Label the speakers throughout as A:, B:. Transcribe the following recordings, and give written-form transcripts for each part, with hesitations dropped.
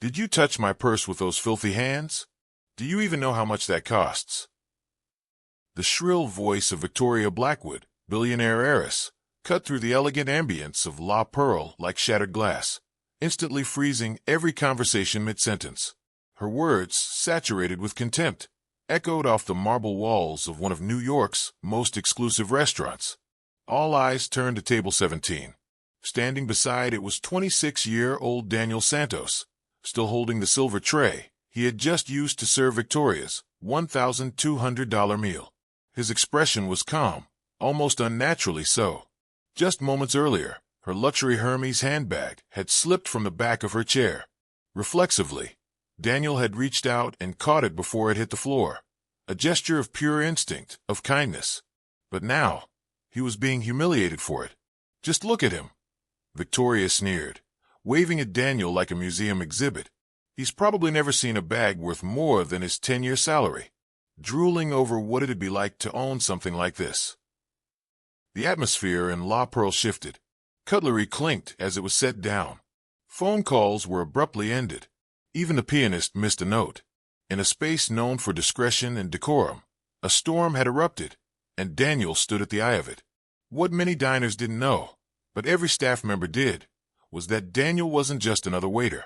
A: Did you touch my purse with those filthy hands? Do you even know how much that costs? The shrill voice of Victoria Blackwood, billionaire heiress, cut through the elegant ambience of La Pearl like shattered glass, instantly freezing every conversation mid-sentence. Her words, saturated with contempt, echoed off the marble walls of one of New York's most exclusive restaurants. All eyes turned to table 17. Standing beside it was 26-year-old Daniel Santos, still holding the silver tray he had just used to serve Victoria's $1,200 meal. His expression was calm, almost unnaturally so. Just moments earlier, her luxury Hermes handbag had slipped from the back of her chair. Reflexively, Daniel had reached out and caught it before it hit the floor, a gesture of pure instinct, of kindness. But now, he was being humiliated for it. Just look at him, Victoria sneered, waving at Daniel like a museum exhibit. He's probably never seen a bag worth more than his 10-year salary, drooling over what it'd be like to own something like this. The atmosphere in La Pearl shifted. Cutlery clinked as it was set down. Phone calls were abruptly ended. Even the pianist missed a note. In a space known for discretion and decorum, a storm had erupted, and Daniel stood at the eye of it. What many diners didn't know, but every staff member did, was that Daniel wasn't just another waiter.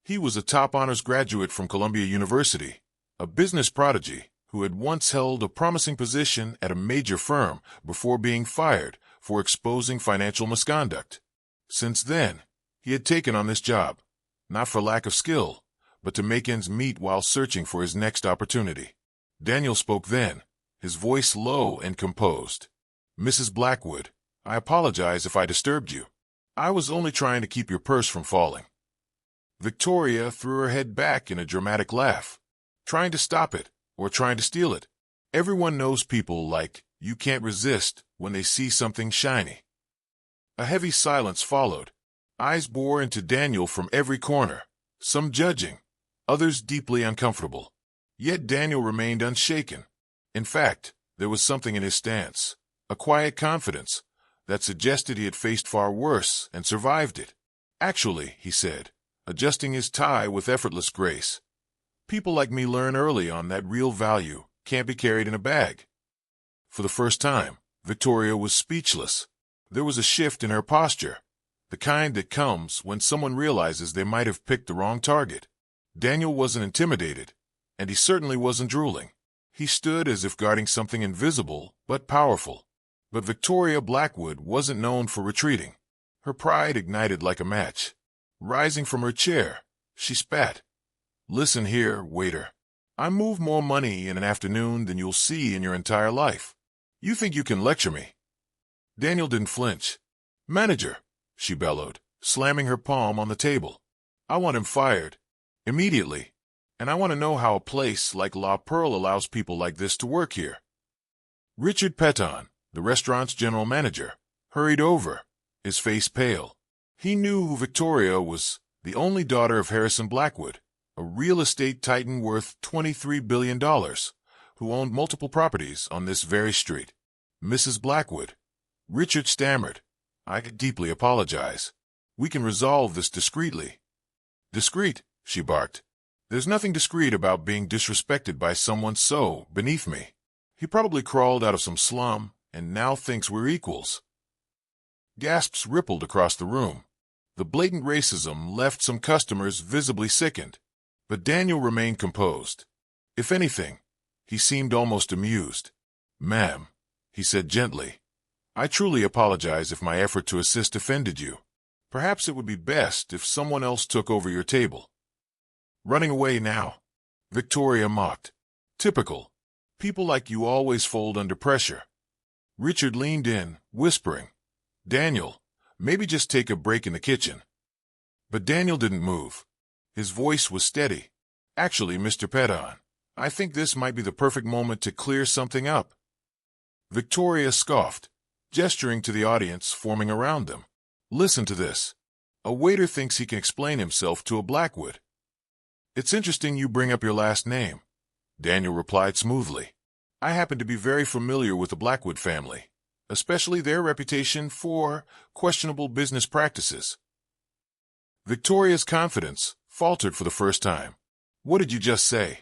A: He was a top honors graduate from Columbia University, a business prodigy who had once held a promising position at a major firm before being fired for exposing financial misconduct. Since then, he had taken on this job, not for lack of skill, but to make ends meet while searching for his next opportunity. Daniel spoke then, his voice low and composed. "Mrs. Blackwood, I apologize if I disturbed you. I was only trying to keep your purse from falling." Victoria threw her head back in a dramatic laugh. Trying to stop it, or trying to steal it. Everyone knows people like you can't resist when they see something shiny. A heavy silence followed. Eyes bore into Daniel from every corner, some judging, others deeply uncomfortable. Yet Daniel remained unshaken. In fact, there was something in his stance, a quiet confidence, that suggested he had faced far worse and survived it. "Actually," he said, adjusting his tie with effortless grace, "people like me learn early on that real value can't be carried in a bag." For the first time, Victoria was speechless. There was a shift in her posture, the kind that comes when someone realizes they might have picked the wrong target. Daniel wasn't intimidated, and he certainly wasn't drooling. He stood as if guarding something invisible but powerful. But Victoria Blackwood wasn't known for retreating. Her pride ignited like a match. Rising from her chair, she spat. "Listen here, waiter. I move more money in an afternoon than you'll see in your entire life. You think you can lecture me?" Daniel didn't flinch. "Manager," she bellowed, slamming her palm on the table. "I want him fired. Immediately. And I want to know how a place like La Pearl allows people like this to work here." Richard Peton, the restaurant's general manager, hurried over, his face pale. He knew who Victoria was, the only daughter of Harrison Blackwood, a real estate titan worth $23 billion, who owned multiple properties on this very street. "Mrs. Blackwood," Richard stammered, "I deeply apologize. We can resolve this discreetly." "Discreet?" she barked. "There's nothing discreet about being disrespected by someone so beneath me. He probably crawled out of some slum and now thinks we're equals." Gasps rippled across the room. The blatant racism left some customers visibly sickened. But Daniel remained composed. If anything, he seemed almost amused. "Ma'am," he said gently, "I truly apologize if my effort to assist offended you. Perhaps it would be best if someone else took over your table." "Running away now?" Victoria mocked. "Typical. People like you always fold under pressure." Richard leaned in, whispering, "Daniel, maybe just take a break in the kitchen." But Daniel didn't move. His voice was steady. "Actually, Mr. Peton, I think this might be the perfect moment to clear something up." Victoria scoffed, gesturing to the audience forming around them. "Listen to this. A waiter thinks he can explain himself to a Blackwood." "It's interesting you bring up your last name," Daniel replied smoothly. "I happen to be very familiar with the Blackwood family, especially their reputation for questionable business practices." Victoria's confidence, faltered for the first time. What did you just say?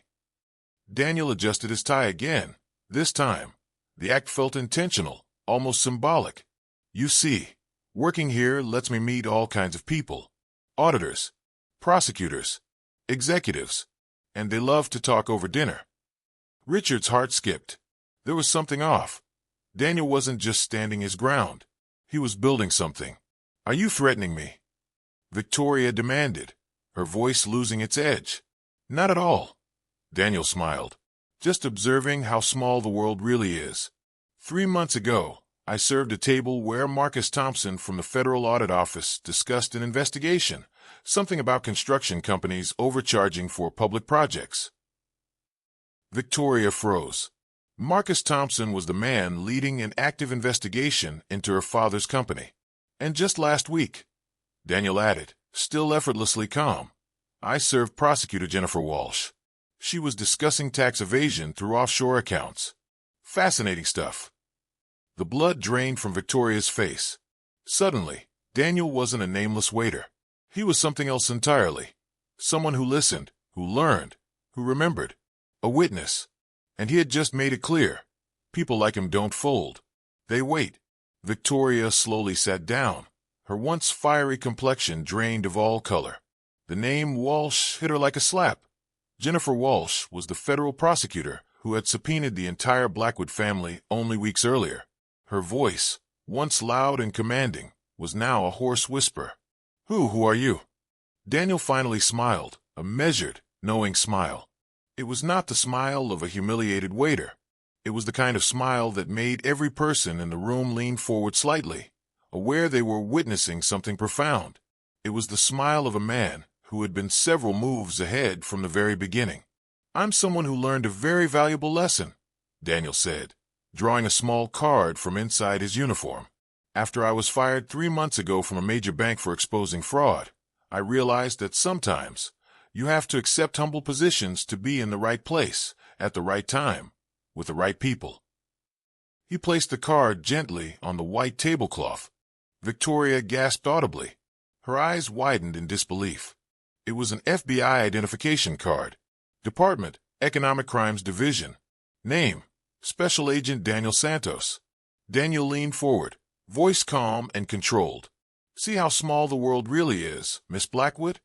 A: Daniel adjusted his tie again. This time, the act felt intentional, almost symbolic. You see, working here lets me meet all kinds of people. Auditors, prosecutors, executives, and they love to talk over dinner. Richard's heart skipped. There was something off. Daniel wasn't just standing his ground. He was building something. Are you threatening me? Victoria demanded, her voice losing its edge. Not at all. Daniel smiled. Just observing how small the world really is. 3 months ago, I served a table where Marcus Thompson from the Federal Audit Office discussed an investigation, something about construction companies overcharging for public projects. Victoria froze. Marcus Thompson was the man leading an active investigation into her father's company. And just last week, Daniel added, still effortlessly calm, I served Prosecutor Jennifer Walsh. She was discussing tax evasion through offshore accounts. Fascinating stuff. The blood drained from Victoria's face. Suddenly, Daniel wasn't a nameless waiter. He was something else entirely. Someone who listened, who learned, who remembered. A witness. And he had just made it clear. People like him don't fold. They wait. Victoria slowly sat down, her once fiery complexion drained of all color. The name Walsh hit her like a slap. Jennifer Walsh was the federal prosecutor who had subpoenaed the entire Blackwood family only weeks earlier. Her voice, once loud and commanding, was now a hoarse whisper. Who are you? Daniel finally smiled, a measured, knowing smile. It was not the smile of a humiliated waiter. It was the kind of smile that made every person in the room lean forward slightly, aware they were witnessing something profound. It was the smile of a man who had been several moves ahead from the very beginning. I'm someone who learned a very valuable lesson, Daniel said, drawing a small card from inside his uniform. After I was fired 3 months ago from a major bank for exposing fraud, I realized that sometimes you have to accept humble positions to be in the right place, at the right time, with the right people. He placed the card gently on the white tablecloth. Victoria gasped audibly. Her eyes widened in disbelief. It was an FBI identification card. Department, Economic Crimes Division. Name, Special Agent Daniel Santos. Daniel leaned forward, voice calm and controlled. See how small the world really is, Miss Blackwood?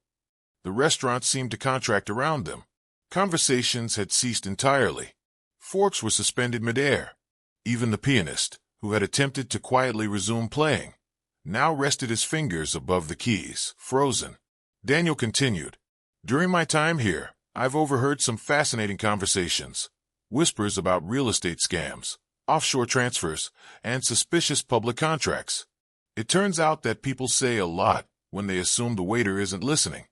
A: The restaurant seemed to contract around them. Conversations had ceased entirely. Forks were suspended midair. Even the pianist, who had attempted to quietly resume playing, now rested his fingers above the keys, frozen. Daniel continued, During my time here, I've overheard some fascinating conversations. Whispers about real estate scams, offshore transfers, and suspicious public contracts. It turns out that people say a lot when they assume the waiter isn't listening,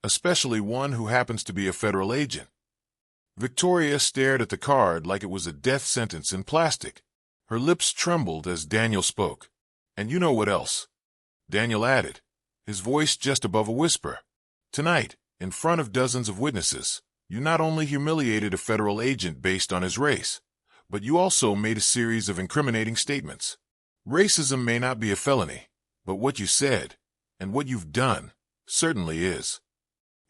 A: especially one who happens to be a federal agent. Victoria stared at the card like it was a death sentence in plastic. Her lips trembled as Daniel spoke. And you know what else? Daniel added, his voice just above a whisper. Tonight, in front of dozens of witnesses, you not only humiliated a federal agent based on his race, but you also made a series of incriminating statements. Racism may not be a felony, but what you said, and what you've done, certainly is.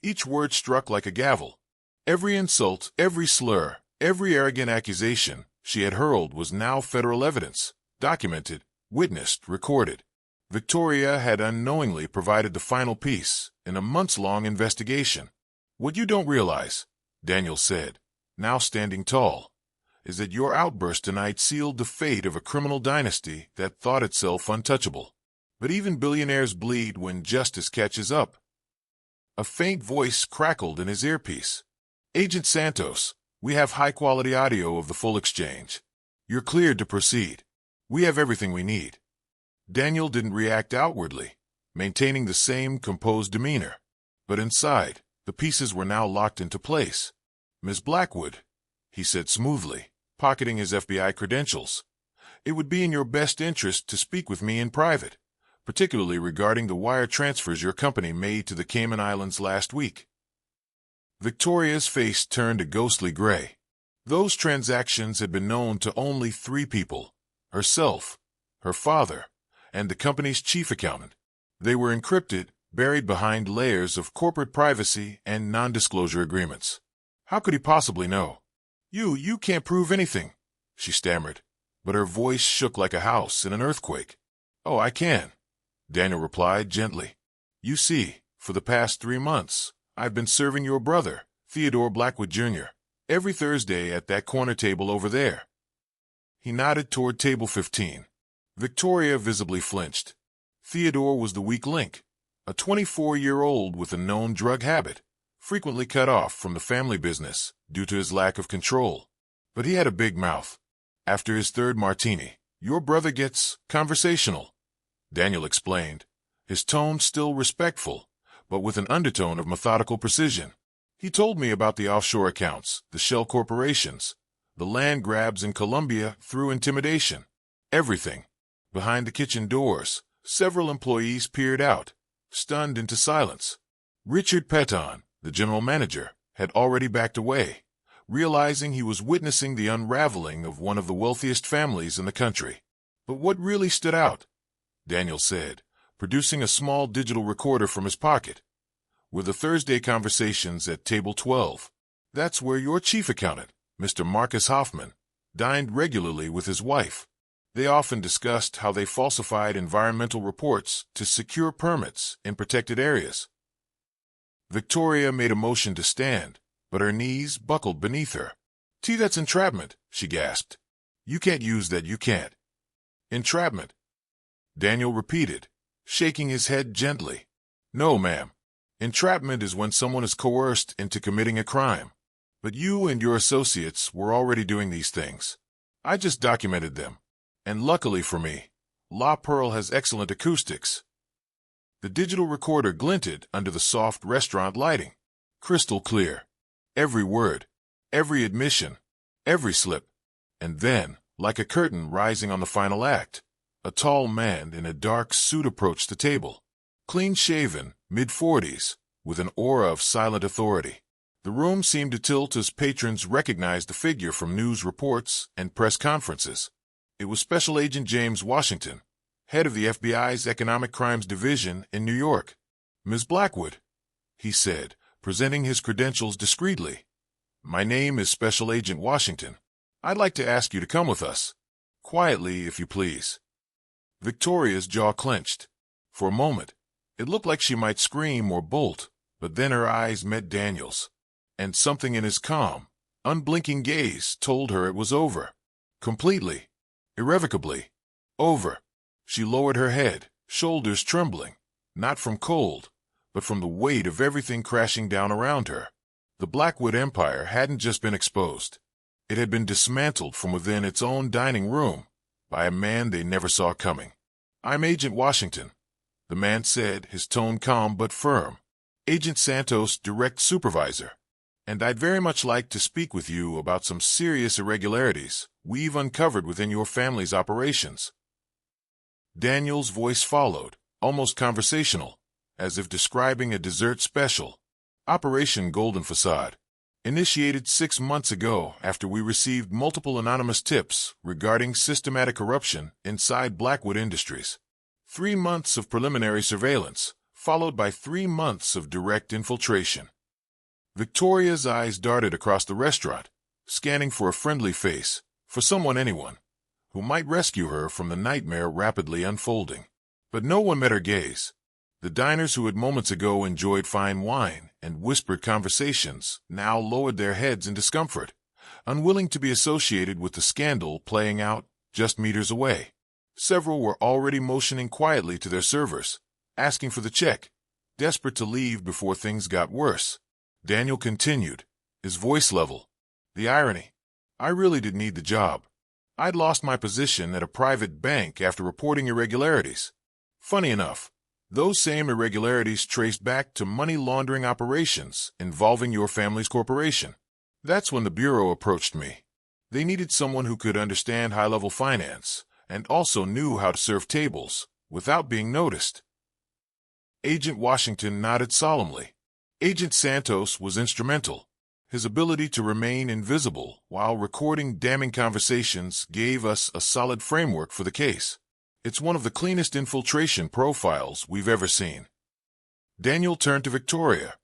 A: Each word struck like a gavel. Every insult, every slur, every arrogant accusation she had hurled was now federal evidence, documented, witnessed, recorded. Victoria had unknowingly provided the final piece in a months-long investigation. What you don't realize, Daniel said, now standing tall, is that your outburst tonight sealed the fate of a criminal dynasty that thought itself untouchable. But even billionaires bleed when justice catches up. A faint voice crackled in his earpiece. Agent Santos, we have high-quality audio of the full exchange. You're cleared to proceed. We have everything we need. Daniel didn't react outwardly, maintaining the same composed demeanor. But inside, the pieces were now locked into place. Miss Blackwood, he said smoothly, pocketing his FBI credentials, it would be in your best interest to speak with me in private, particularly regarding the wire transfers your company made to the Cayman Islands last week. Victoria's face turned a ghostly gray. Those transactions had been known to only 3 people, herself, her father, and the company's chief accountant. They were encrypted, buried behind layers of corporate privacy and non-disclosure agreements. How could he possibly know? You can't prove anything, she stammered, but her voice shook like a house in an earthquake. Oh, I can, Daniel replied gently. You see, for the past 3 months, I've been serving your brother, Theodore Blackwood Jr., every Thursday at that corner table over there. He nodded toward table 15. Victoria visibly flinched. Theodore was the weak link, a 24-year-old with a known drug habit, frequently cut off from the family business due to his lack of control. But he had a big mouth. After his third martini, your brother gets conversational, Daniel explained, his tone still respectful, but with an undertone of methodical precision. He told me about the offshore accounts, the shell corporations, the land grabs in Colombia through intimidation. Everything. Behind the kitchen doors, several employees peered out, stunned into silence. Richard Petton, the general manager, had already backed away, realizing he was witnessing the unraveling of one of the wealthiest families in the country. But what really stood out, Daniel said, producing a small digital recorder from his pocket, were the Thursday conversations at table 12. That's where your chief accountant, Mr. Marcus Hoffman, dined regularly with his wife. They often discussed how they falsified environmental reports to secure permits in protected areas. Victoria made a motion to stand, but her knees buckled beneath her. That's entrapment, she gasped. You can't use that, you can't. Entrapment, Daniel repeated, shaking his head gently. No, ma'am. Entrapment is when someone is coerced into committing a crime. But you and your associates were already doing these things. I just documented them. And luckily for me, La Pearl has excellent acoustics. The digital recorder glinted under the soft restaurant lighting. Crystal clear. Every word, every admission, every slip. And then, like a curtain rising on the final act, a tall man in a dark suit approached the table. Clean-shaven, mid-40s, with an aura of silent authority. The room seemed to tilt as patrons recognized the figure from news reports and press conferences. It was Special Agent James Washington, head of the FBI's Economic Crimes Division in New York. Ms. Blackwood, he said, presenting his credentials discreetly. My name is Special Agent Washington. I'd like to ask you to come with us. Quietly, if you please. Victoria's jaw clenched. For a moment, it looked like she might scream or bolt, but then her eyes met Daniel's, and something in his calm, unblinking gaze told her it was over. Completely, irrevocably, over. She lowered her head, shoulders trembling, not from cold, but from the weight of everything crashing down around her. The Blackwood Empire hadn't just been exposed. It had been dismantled from within its own dining room by a man they never saw coming. I'm Agent Washington, the man said, his tone calm but firm. Agent Santos' direct supervisor. And I'd very much like to speak with you about some serious irregularities we've uncovered within your family's operations. Daniel's voice followed, almost conversational, as if describing a dessert special. Operation Golden Facade, initiated 6 months ago after we received multiple anonymous tips regarding systematic corruption inside Blackwood Industries. 3 months of preliminary surveillance, followed by 3 months of direct infiltration. Victoria's eyes darted across the restaurant, scanning for a friendly face, for anyone, who might rescue her from the nightmare rapidly unfolding. But no one met her gaze. The diners who had moments ago enjoyed fine wine and whispered conversations now lowered their heads in discomfort, unwilling to be associated with the scandal playing out just meters away. Several were already motioning quietly to their servers, asking for the check, desperate to leave before things got worse. Daniel continued, his voice level. The irony. I really did need the job. I'd lost my position at a private bank after reporting irregularities. Funny enough, those same irregularities traced back to money laundering operations involving your family's corporation. That's when the Bureau approached me. They needed someone who could understand high-level finance and also knew how to serve tables without being noticed. Agent Washington nodded solemnly. Agent Santos was instrumental. His ability to remain invisible while recording damning conversations gave us a solid framework for the case. It's one of the cleanest infiltration profiles we've ever seen. Daniel turned to Victoria,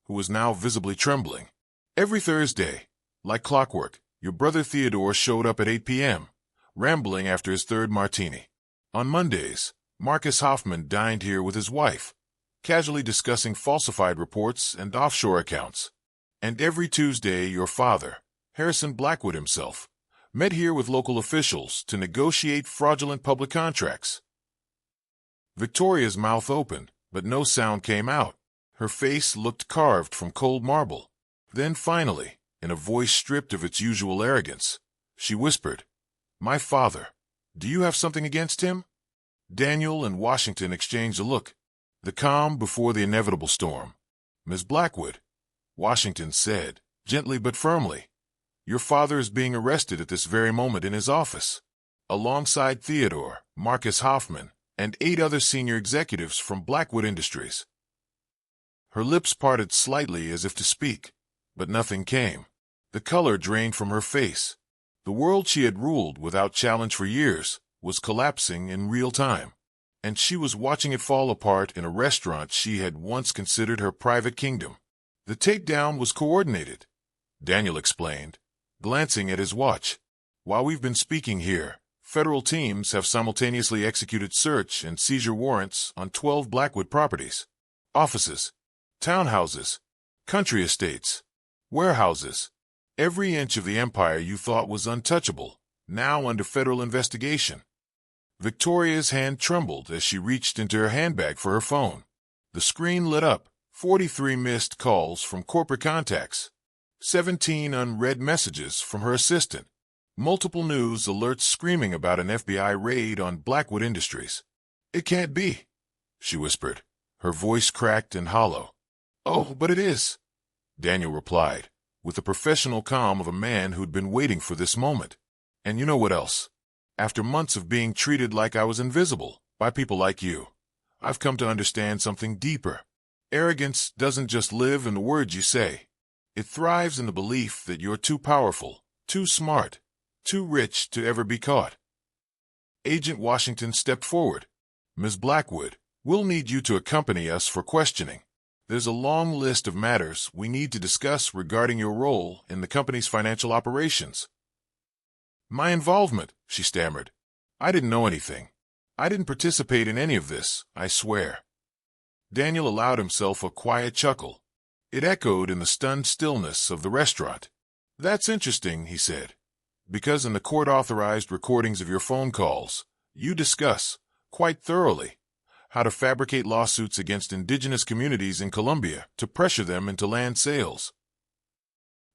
A: who was now visibly trembling. Every Thursday, like clockwork, your brother Theodore showed up at 8 p.m., rambling after his third martini. On Mondays, Marcus Hoffman dined here with his wife, casually discussing falsified reports and offshore accounts. And every Tuesday, your father, Harrison Blackwood himself, met here with local officials to negotiate fraudulent public contracts. Victoria's mouth opened, but no sound came out. Her face looked carved from cold marble. Then finally, in a voice stripped of its usual arrogance, she whispered, "My father, do you have something against him?" Daniel and Washington exchanged a look, the calm before the inevitable storm. "Miss Blackwood," Washington said, gently but firmly, "your father is being arrested at this very moment in his office, alongside Theodore, Marcus Hoffman, and 8 other senior executives from Blackwood Industries." Her lips parted slightly as if to speak, but nothing came. The color drained from her face. The world she had ruled without challenge for years was collapsing in real time, and she was watching it fall apart in a restaurant she had once considered her private kingdom. "The takedown was coordinated," Daniel explained, glancing at his watch. "While we've been speaking here, federal teams have simultaneously executed search and seizure warrants on 12 Blackwood properties, offices, townhouses, country estates, warehouses. Every inch of the empire you thought was untouchable, now under federal investigation." Victoria's hand trembled as she reached into her handbag for her phone. The screen lit up, 43 missed calls from corporate contacts, 17 unread messages from her assistant, multiple news alerts screaming about an FBI raid on Blackwood Industries. "It can't be," she whispered, her voice cracked and hollow. "Oh, but it is," Daniel replied, with the professional calm of a man who'd been waiting for this moment. "And you know what else? After months of being treated like I was invisible by people like you, I've come to understand something deeper. Arrogance doesn't just live in the words you say. It thrives in the belief that you're too powerful, too smart, too rich to ever be caught." Agent Washington stepped forward. "Ms. Blackwood, we'll need you to accompany us for questioning. There's a long list of matters we need to discuss regarding your role in the company's financial operations." "My involvement," she stammered. "I didn't know anything. I didn't participate in any of this, I swear." Daniel allowed himself a quiet chuckle. It echoed in the stunned stillness of the restaurant. "That's interesting," he said, "because in the court-authorized recordings of your phone calls, you discuss, quite thoroughly, how to fabricate lawsuits against indigenous communities in Colombia to pressure them into land sales."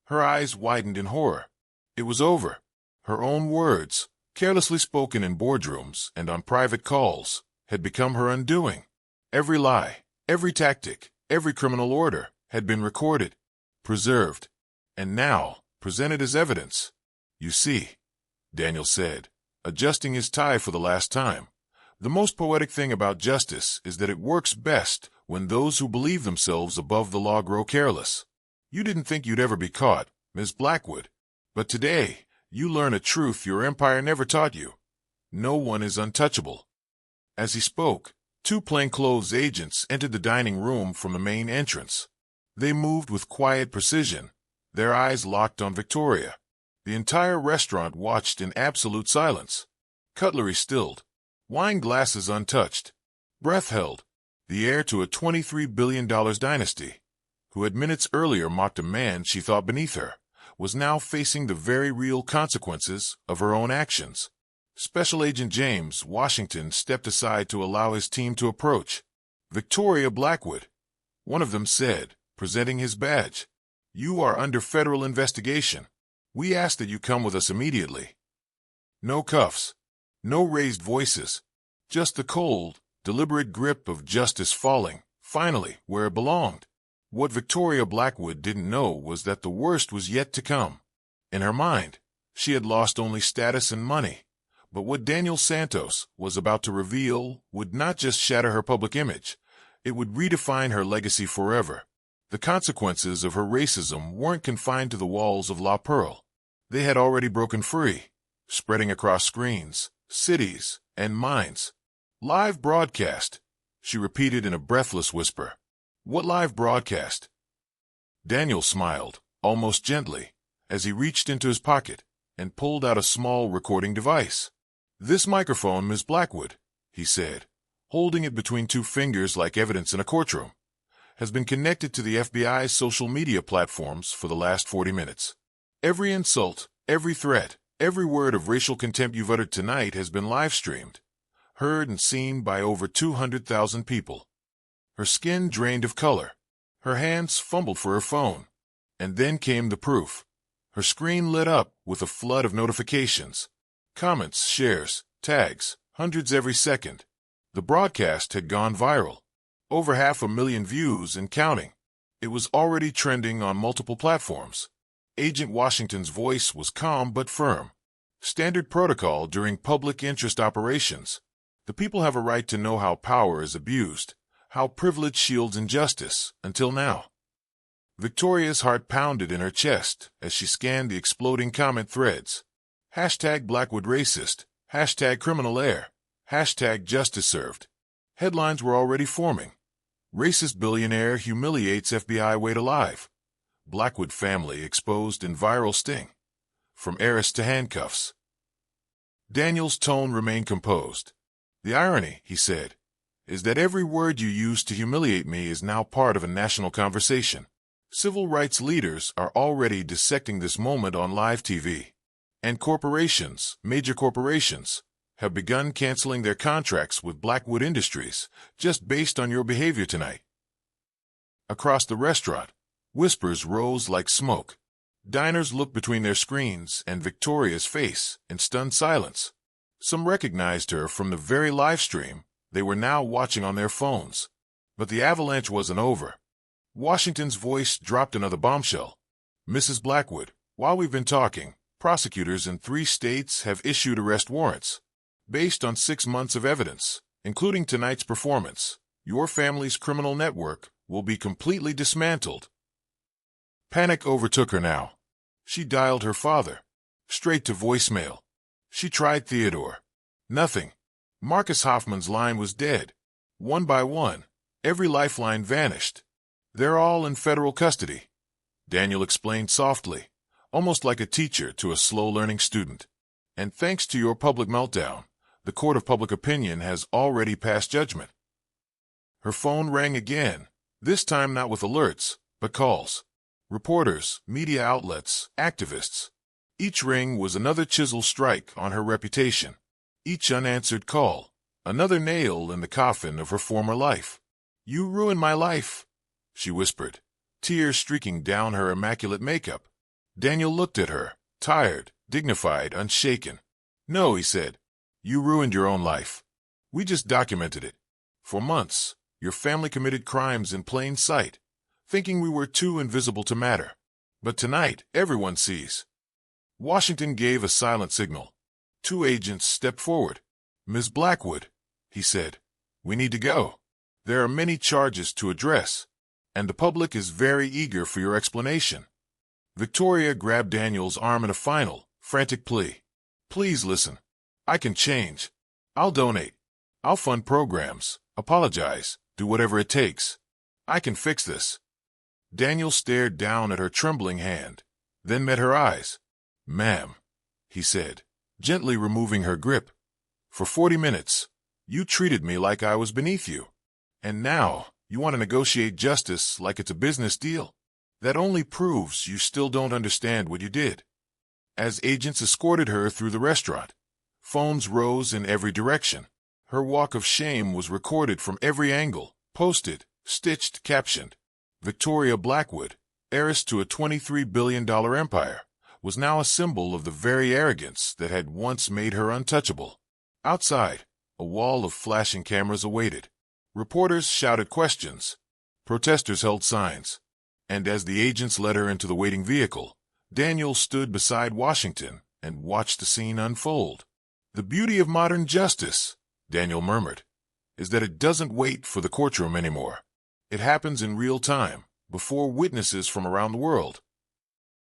A: Her eyes widened in horror. It was over. Her own words, carelessly spoken in boardrooms and on private calls, had become her undoing. Every lie, every tactic, every criminal order had been recorded, preserved, and now presented as evidence. "You see," Daniel said, adjusting his tie for the last time, "the most poetic thing about justice is that it works best when those who believe themselves above the law grow careless. You didn't think you'd ever be caught, Miss Blackwood, but today you learn a truth your empire never taught you. No one is untouchable." As he spoke, 2 plainclothes agents entered the dining room from the main entrance. They moved with quiet precision, their eyes locked on Victoria. The entire restaurant watched in absolute silence. Cutlery stilled, wine glasses untouched, breath held. The heir to a $23 billion dynasty, who had minutes earlier mocked a man she thought beneath her, was now facing the very real consequences of her own actions. Special Agent James Washington stepped aside to allow his team to approach. "Victoria Blackwood," one of them said, presenting his badge. "You are under federal investigation. We ask that you come with us immediately." No cuffs, no raised voices, just the cold, deliberate grip of justice falling, finally, where it belonged. What Victoria Blackwood didn't know was that the worst was yet to come. In her mind, she had lost only status and money, but what Daniel Santos was about to reveal would not just shatter her public image, it would redefine her legacy forever. The consequences of her racism weren't confined to the walls of La Pearl. They had already broken free, spreading across screens, cities, and minds. "Live broadcast," she repeated in a breathless whisper. What live broadcast? Daniel smiled, almost gently, as he reached into his pocket and pulled out a small recording device. This microphone, Miss Blackwood, he said, holding it between two fingers like evidence in a courtroom, has been connected to the FBI's social media platforms for the last 40 minutes. Every insult, every threat, every word of racial contempt you've uttered tonight has been live-streamed, heard and seen by over 200,000 people. Her skin drained of color. Her hands fumbled for her phone. And then came the proof. Her screen lit up with a flood of notifications. Comments, shares, tags, hundreds every second. The broadcast had gone viral. Over 500,000 views and counting. It was already trending on multiple platforms. Agent Washington's voice was calm but firm. Standard protocol during public interest operations. The people have a right to know how power is abused, how privilege shields injustice, until now. Victoria's heart pounded in her chest as she scanned the exploding comment threads. Hashtag Blackwood racist, hashtag criminal heir, hashtag justice served. Headlines were already forming. Racist billionaire humiliates FBI way to live. Blackwood family exposed in viral sting. From heiress to handcuffs. Daniel's tone remained composed. The irony, he said, is that every word you used to humiliate me is now part of a national conversation. Civil rights leaders are already dissecting this moment on live TV. And corporations, major corporations, have begun canceling their contracts with Blackwood Industries just based on your behavior tonight. Across the restaurant, whispers rose like smoke. Diners looked between their screens and Victoria's face in stunned silence. Some recognized her from the very live stream they were now watching on their phones. But the avalanche wasn't over. Washington's voice dropped another bombshell. Mrs. Blackwood, while we've been talking, prosecutors in 3 states have issued arrest warrants. Based on 6 months of evidence, including tonight's performance, your family's criminal network will be completely dismantled. Panic overtook her now. She dialed her father. Straight to voicemail. She tried Theodore. Nothing. Marcus Hoffman's line was dead. One by one, every lifeline vanished. They're all in federal custody. Daniel explained softly, almost like a teacher to a slow-learning student. And thanks to your public meltdown, the court of public opinion has already passed judgment. Her phone rang again, this time not with alerts, but calls. Reporters, media outlets, activists. Each ring was another chisel strike on her reputation. Each unanswered call, another nail in the coffin of her former life. You ruined my life, she whispered, tears streaking down her immaculate makeup. Daniel looked at her, tired, dignified, unshaken. No, he said. You ruined your own life. We just documented it. For months, your family committed crimes in plain sight, thinking we were too invisible to matter. But tonight, everyone sees. Washington gave a silent signal. 2 agents stepped forward. Ms. Blackwood, he said, we need to go. There are many charges to address, and the public is very eager for your explanation. Victoria grabbed Daniel's arm in a final, frantic plea. Please listen. I can change. I'll donate. I'll fund programs, apologize, do whatever it takes. I can fix this. Daniel stared down at her trembling hand, then met her eyes. Ma'am, he said, gently removing her grip. For 40 minutes, you treated me like I was beneath you. And now, you want to negotiate justice like it's a business deal? That only proves you still don't understand what you did. As agents escorted her through the restaurant, phones rose in every direction. Her walk of shame was recorded from every angle, posted, stitched, captioned. Victoria Blackwood, heiress to a $23 billion empire, was now a symbol of the very arrogance that had once made her untouchable. Outside, a wall of flashing cameras awaited. Reporters shouted questions. Protesters held signs. And as the agents led her into the waiting vehicle, Daniel stood beside Washington and watched the scene unfold. The beauty of modern justice, Daniel murmured, is that it doesn't wait for the courtroom anymore. It happens in real time, before witnesses from around the world.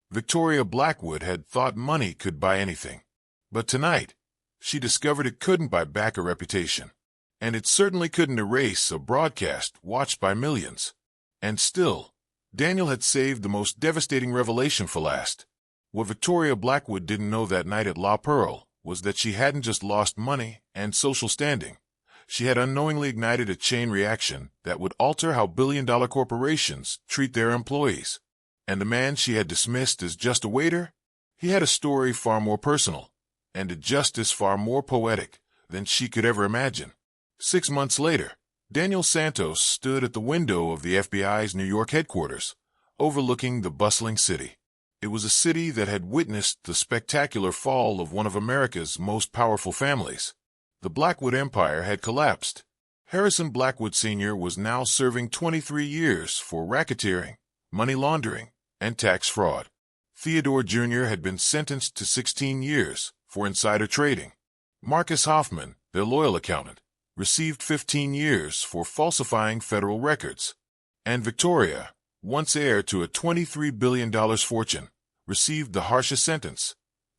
A: Victoria Blackwood had thought money could buy anything. But tonight, she discovered it couldn't buy back a reputation. And it certainly couldn't erase a broadcast watched by millions. And still, Daniel had saved the most devastating revelation for last. What Victoria Blackwood didn't know that night at La Pearl was that she hadn't just lost money and social standing. She had unknowingly ignited a chain reaction that would alter how billion-dollar corporations treat their employees. And the man she had dismissed as just a waiter? He had a story far more personal, and a justice far more poetic than she could ever imagine. 6 months later, Daniel Santos stood at the window of the FBI's New York headquarters, overlooking the bustling city. It was a city that had witnessed the spectacular fall of one of America's most powerful families. The Blackwood Empire had collapsed. Harrison Blackwood Sr. was now serving 23 years for racketeering, money laundering, and tax fraud. Theodore Jr. had been sentenced to 16 years for insider trading. Marcus Hoffman, their loyal accountant, received 15 years for falsifying federal records. And Victoria, once heir to a $23 billion fortune, received the harshest sentence: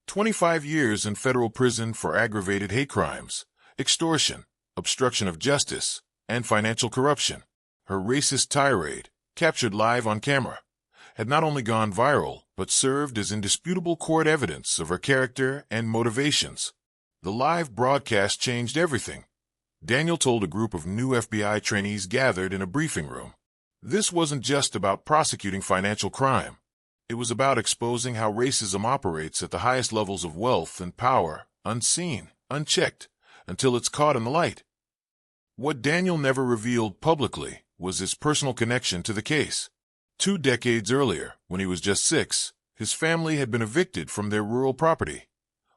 A: 25 years in federal prison for aggravated hate crimes, extortion, obstruction of justice, and financial corruption. Her racist tirade, captured live on camera, had not only gone viral, but served as indisputable court evidence of her character and motivations. The live broadcast changed everything. Daniel told a group of new FBI trainees gathered in a briefing room. This wasn't just about prosecuting financial crime. It was about exposing how racism operates at the highest levels of wealth and power, unseen, unchecked, until it's caught in the light. What Daniel never revealed publicly was his personal connection to the case. 2 decades earlier, when he was just 6, his family had been evicted from their rural property,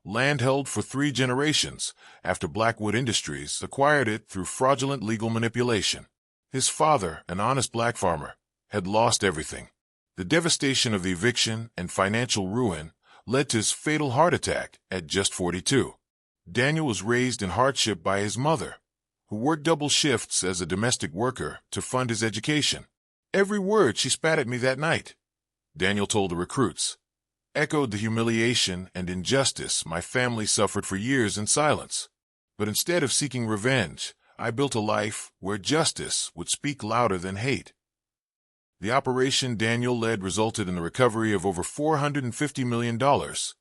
A: land held for 3 generations after Blackwood Industries acquired it through fraudulent legal manipulation. His father, an honest black farmer, had lost everything. The devastation of the eviction and financial ruin led to his fatal heart attack at just 42. Daniel was raised in hardship by his mother, who worked double shifts as a domestic worker to fund his education. Every word she spat at me that night, Daniel told the recruits, echoed the humiliation and injustice my family suffered for years in silence. But instead of seeking revenge, I built a life where justice would speak louder than hate. The operation Daniel led resulted in the recovery of over $450 million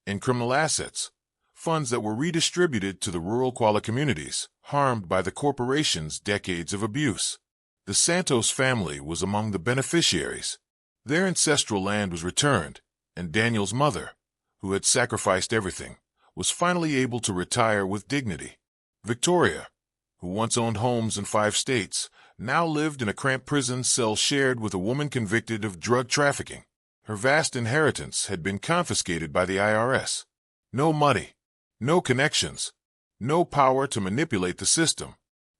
A: in criminal assets, funds that were redistributed to the rural Kuala communities harmed by the corporation's decades of abuse. The Santos family was among the beneficiaries. Their ancestral land was returned, and Daniel's mother, who had sacrificed everything, was finally able to retire with dignity. Victoria, who once owned homes in 5 states, now lived in a cramped prison cell shared with a woman convicted of drug trafficking. Her vast inheritance had been confiscated by the IRS. No money, no connections, no power to manipulate the system.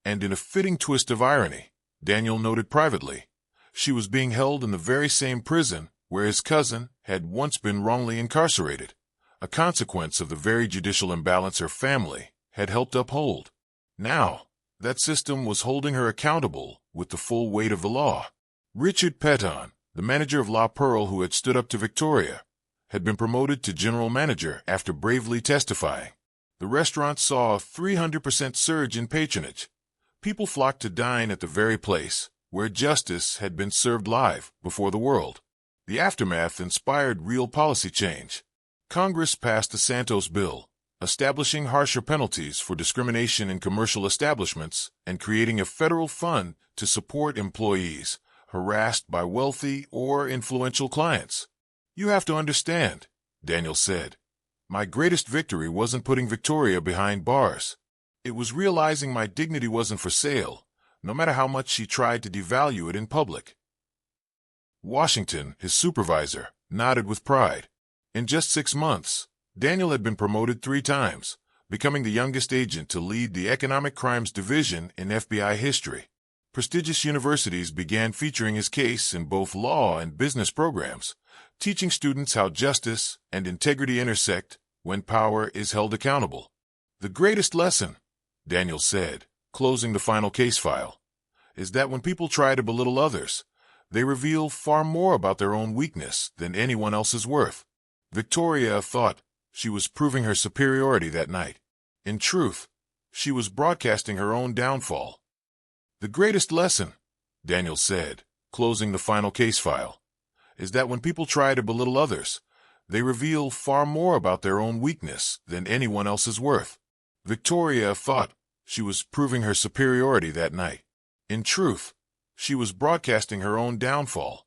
A: And in a fitting twist of irony, Daniel noted privately, she was being held in the very same prison where his cousin had once been wrongly incarcerated, a consequence of the very judicial imbalance her family had helped uphold. Now, that system was holding her accountable with the full weight of the law. Richard Peton, the manager of La Pearl who had stood up to Victoria, had been promoted to general manager after bravely testifying. The restaurant saw a 300% surge in patronage. People flocked to dine at the very place where justice had been served live before the world. The aftermath inspired real policy change. Congress passed the Santos Bill, establishing harsher penalties for discrimination in commercial establishments and creating a federal fund to support employees harassed by wealthy or influential clients. You have to understand, Daniel said. My greatest victory wasn't putting Victoria behind bars. It was realizing my dignity wasn't for sale, no matter how much she tried to devalue it in public. Washington, his supervisor, nodded with pride. In just 6 months, Daniel had been promoted 3 times, becoming the youngest agent to lead the Economic Crimes Division in FBI history. Prestigious universities began featuring his case in both law and business programs, teaching students how justice and integrity intersect when power is held accountable. The greatest lesson, Daniel said, closing the final case file, is that when people try to belittle others, they reveal far more about their own weakness than anyone else's worth. Victoria thought she was proving her superiority that night. In truth, she was broadcasting her own downfall. The greatest lesson, Daniel said, closing the final case file, is that when people try to belittle others, they reveal far more about their own weakness than anyone else's worth. Victoria thought she was proving her superiority that night. In truth, she was broadcasting her own downfall.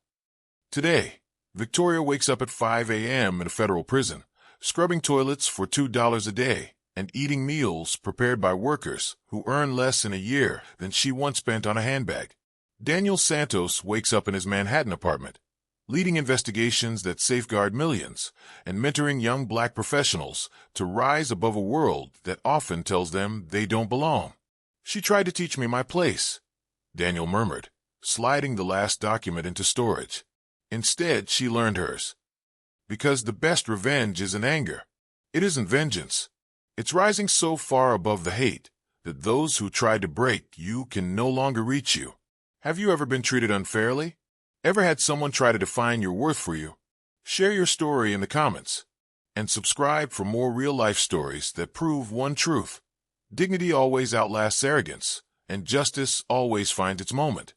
A: Today, Victoria wakes up at 5 a.m. in a federal prison, scrubbing toilets for $2 a day and eating meals prepared by workers who earn less in a year than she once spent on a handbag. Daniel Santos wakes up in his Manhattan apartment, leading investigations that safeguard millions and mentoring young black professionals to rise above a world that often tells them they don't belong. "She tried to teach me my place," Daniel murmured, sliding the last document into storage. "Instead, she learned hers. Because the best revenge isn't anger. It isn't vengeance. It's rising so far above the hate that those who tried to break you can no longer reach you." Have you ever been treated unfairly? Ever had someone try to define your worth for you? Share your story in the comments. And subscribe for more real-life stories that prove one truth: dignity always outlasts arrogance, and justice always finds its moment.